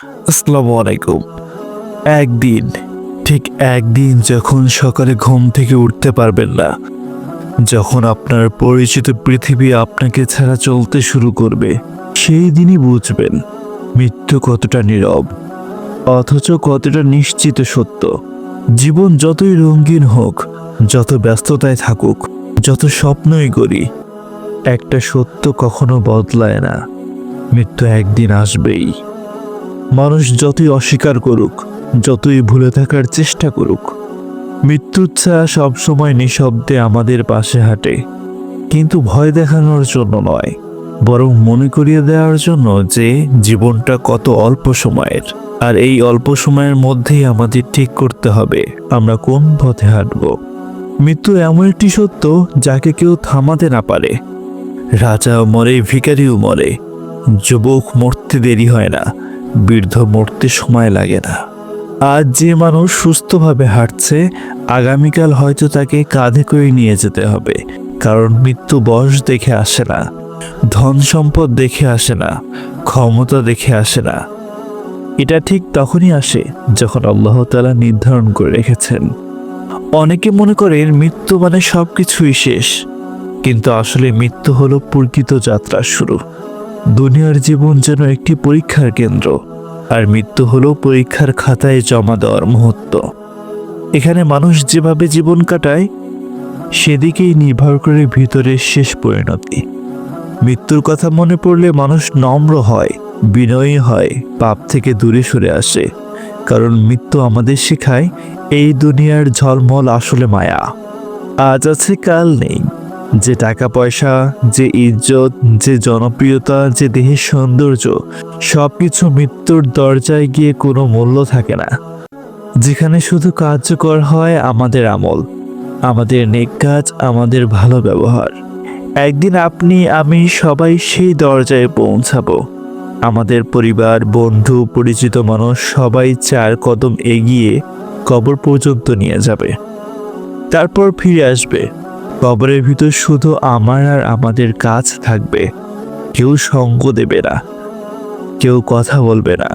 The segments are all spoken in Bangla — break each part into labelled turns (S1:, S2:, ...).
S1: আসসালামু আলাইকুম। একদিন, ঠিক একদিন যখন সকালে ঘুম থেকে উঠতে পারবেন না, যখন আপনার পরিচিত পৃথিবী আপনাকে ছাড়া চলতে শুরু করবে, সেই দিনই বুঝবেন মৃত্যু কতটা নীরব, অথচ কতটা নিশ্চিত সত্য। জীবন যতই রঙিন হোক, যত ব্যস্ততায় থাকুক, যত স্বপ্নই গড়ি, একটা সত্য কখনো বদলায় না, মৃত্যু একদিন আসবেই। মানুষ যতই অস্বীকার করুক, যতই ভুলে থাকার চেষ্টা করুক, মৃত্যুর ছায়া সবসময় নিঃশব্দে আমাদের পাশে হাঁটে, কিন্তু ভয় দেখানোর জন্য নয়, বরং মনে করিয়ে দেওয়ার জন্য যে জীবনটা কত অল্প সময়ের, আর এই অল্প সময়ের মধ্যেই আমাদের ঠিক করতে হবে আমরা কোন পথে হাঁটব। মৃত্যু এমন একটি সত্য যাকে কেউ থামাতে না পারে। রাজাও মরে, ভিখারিও মরে, যুবক মরতে দেরি হয় না, বৃদ্ধ মরতে সময় লাগে না। আজ যে মানুষ সুস্থভাবে হাঁটছে, আগামীকাল হয়তো তাকে কাঁধে করে নিয়ে যেতে হবে, কারণ মৃত্যু বয়স দেখে আসে না, ধন সম্পদ দেখে আসে না, ক্ষমতা দেখে আসে না। এটা ঠিক তখনই আসে যখন আল্লাহ তাআলা নির্ধারণ করে রেখেছেন। অনেকে মনে করেন মৃত্যু মানে সবকিছুই শেষ, কিন্তু আসলে মৃত্যু হলো প্রকৃত যাত্রার শুরু। দুনিয়ার জীবন যেন একটি পরীক্ষার কেন্দ্র, আর মৃত্যু হলো পরীক্ষার খাতায় জমা দেওয়ার মুহূর্ত। এখানে মানুষ যেভাবে জীবন কাটায়, সেদিকেই নির্ভর করে ভিতরের শেষ পরিণতি। মৃত্যুর কথা মনে পড়লে মানুষ নম্র হয়, বিনয়ী হয়, পাপ থেকে দূরে সরে আসে, কারণ মৃত্যু আমাদের শেখায় এই দুনিয়ার ঝলমল আসলে মায়া। আজ আছে কাল নেই। যে টাকা পয়সা, যে ইজ্জত, যে জনপ্রিয়তা, যে দেহের সৌন্দর্য, সবকিছু মৃত্যুর দরজায় গিয়ে কোনো মূল্য থাকে না। যেখানে শুধু কার্যকর হয় আমাদের আমল, আমাদের নেক কাজ, আমাদের ভালো ব্যবহার। একদিন আপনি, আমি সবাই সেই দরজায় পৌঁছাবো। আমাদের পরিবার, বন্ধু, পরিচিত মানুষ সবাই 4 কদম এগিয়ে কবর পর্যন্ত নিয়ে যাবে, তারপর ফিরে আসবে। কবরের ভিতর শুধু আমার আর আমাদের কাজ থাকবে। কেউ সঙ্গ দেবে না, কেউ কথা বলবে না।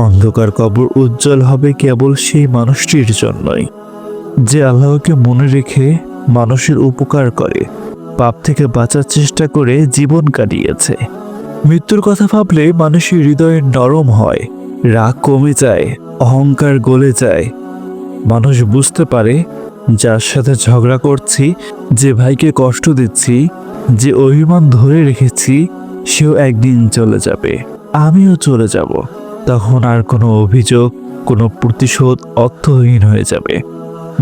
S1: অন্ধকার কবর উজ্জ্বল হবে কেবল সেই মানুষটির জন্যই, যে আল্লাহকে মনে রেখে মানুষের উপকার করে, পাপ থেকে বাঁচার চেষ্টা করে জীবন কাটিয়েছে। মৃত্যুর কথা ভাবলে মানুষের হৃদয় নরম হয়, রাগ কমে যায়, অহংকার গলে যায়। মানুষ বুঝতে পারে যার সাথে ঝগড়া করছি, যে ভাইকে কষ্ট দিচ্ছি, যে অভিমান ধরে রেখেছি, সেও একদিন চলে যাবে, আমিও চলে যাব। তখন আর কোনো অভিযোগ, কোনো প্রতিশোধ অর্থহীন হয়ে যাবে।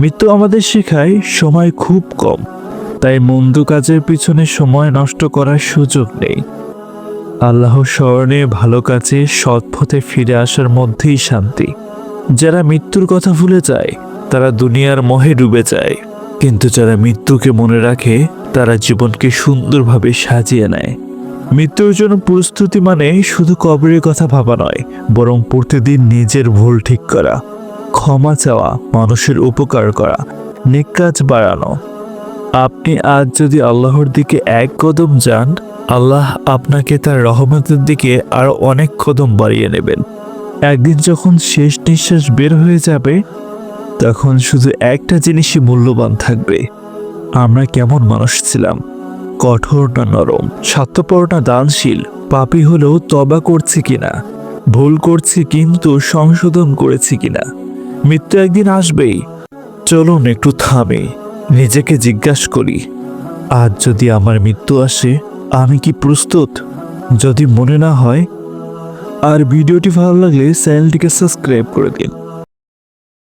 S1: মৃত্যু আমাদের শেখায় সময় খুব কম, তাই মন্দ কাজের পিছনে সময় নষ্ট করার সুযোগ নেই। আল্লাহর স্মরণে, ভালো কাজে, সৎ পথে ফিরে আসার মধ্যেই শান্তি। যারা মৃত্যুর কথা ভুলে যায় তারা দুনিয়ার মোহে ডুবে যায়, কিন্তু যারা মৃত্যুকে মনে রাখে তারা জীবনকে সুন্দরভাবে সাজিয়ে নেয়। মৃত্যুর জন্য প্রস্তুতি মানে শুধু কবরের কথা ভাবা নয়, বরং প্রতিদিন নিজের ভুল ঠিক করা, ক্ষমা চাওয়া, মানুষের উপকার করা, নেক কাজ বাড়ানো। আপনি আজ যদি আল্লাহর দিকে 1 কদম যান, আল্লাহ আপনাকে তার রহমতের দিকে আরো অনেক কদম বাড়িয়ে নেবেন। একদিন যখন শেষ নিঃশ্বাস বের হয়ে যাবে, তখন শুধু একটা জিনিসই মূল্যবান থাকবে: আমরা কেমন মানুষ ছিলাম, কঠোর না নরম, স্বার্থপর না দানশীল, পাপী হলেও তওবা করছি কিনা, ভুল করছি কিন্তু সংশোধন করেছি কিনা। মৃত্যু একদিন আসবেই। চলুন একটু থামে, নিজেকে জিজ্ঞাসা করি, আজ যদি আমার মৃত্যু আসে, আমি কি প্রস্তুত? যদি মনে না হয়, আর ভিডিওটি ভালো লাগলে চ্যানেলটিকে সাবস্ক্রাইব করে দিন।